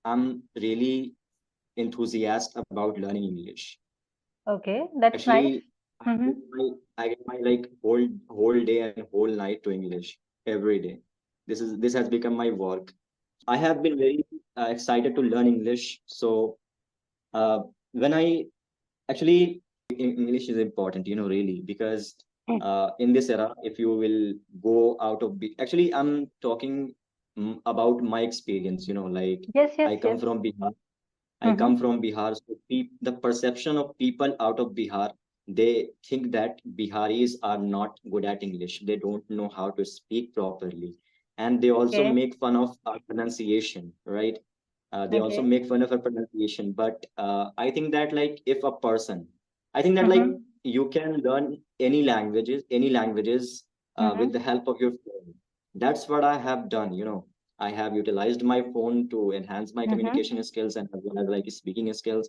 I'm really enthusiastic about learning English. Okay, that's nice. Actually, Mm-hmm. I give my like whole day and whole night to English every day. This has become my work. I have been very excited to learn English. So uh, when I actually English is important, really, because in this era, if you will go out of actually, I'm talking about my experience. Like Yes, yes, I come yes. from Bihar. I Mm-hmm. come from Bihar. So the perception of people out of Bihar, they think that Biharis are not good at English. They don't know how to speak properly. And they also Okay, make fun of our pronunciation, right? They also okay. make fun of our pronunciation. But I think that like if a person, I think that like Mm-hmm. you can learn any languages with Mm-hmm. the help of your phone. That's what I have done. I have utilized my phone to enhance my Mm-hmm. communication skills and as well as like speaking skills.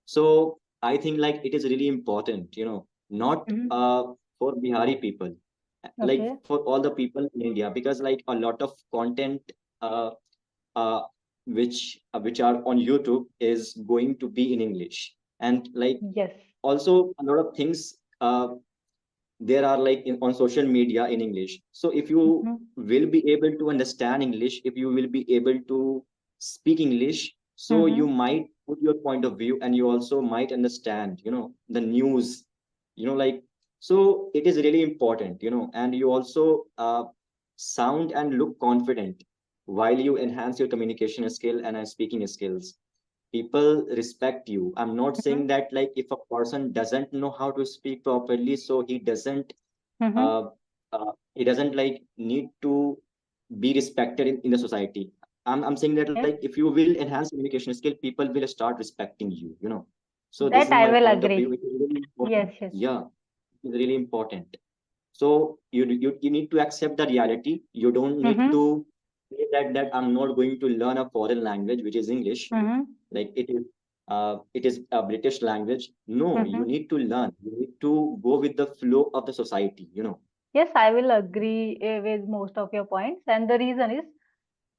So I think like it is really important, not Mm-hmm. for Bihari people, like Okay. for all the people in India, because like a lot of content uh, uh, which are on YouTube is going to be in English, and like Yes. also a lot of things there are like on social media in English. So if you Mm-hmm. will be able to understand English, if you will be able to speak English, so you Mm-hmm. might put your point of view and you also might understand, the news, like, so it is really important, and you also sound and look confident while you enhance your communication skill and speaking skills. People respect you. I'm not saying Mm-hmm. that like if a person doesn't know how to speak properly, so Mm-hmm. uh, he doesn't like need to be respected in the society. I'm saying that like Yes. if you will enhance communication skill, people will start respecting you. So this That is I my will point of view. agree. It is really important. Yes, yes. Yeah, it is really important. So you need to accept the reality. You don't need Mm-hmm. to say that I'm not going to learn a foreign language, which is English. Mm-hmm. Like it is a British language. No, you Mm-hmm. need to learn. You need to go with the flow of the society. Yes, I will agree with most of your points. And the reason is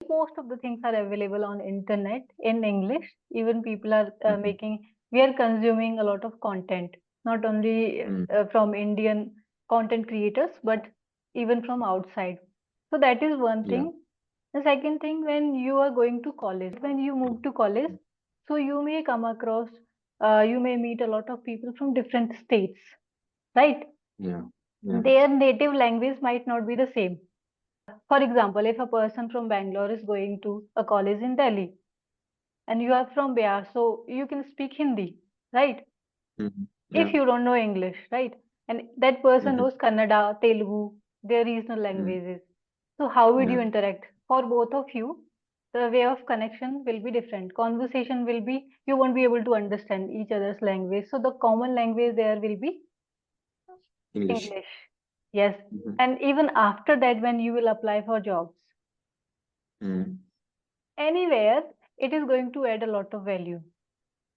most of the things are available on internet in English. Even people are Mhm. making, we are consuming a lot of content, not only Mm. from Indian content creators, but even from outside. So that is one Yeah. thing. The second thing, when you are going to college, when you move to college, so you may come across, you may meet a lot of people from different states, right? Yeah. Yeah. Their native language might not be the same. For example, if a person from Bangalore is going to a college in Delhi and you are from Bihar, so you can speak Hindi, right? Mhm. If Yeah. you don't know English, right? And that person Mhm. knows Kannada, Telugu, their regional Mm. languages. So how would Yeah. you interact? For both of you, the way of connection will be different. Conversation will be, you won't be able to understand each other's language. So the common language there will be English. English. Yes. Mhm. And even after that, when you will apply for jobs, Mm. anywhere, it is going to add a lot of value.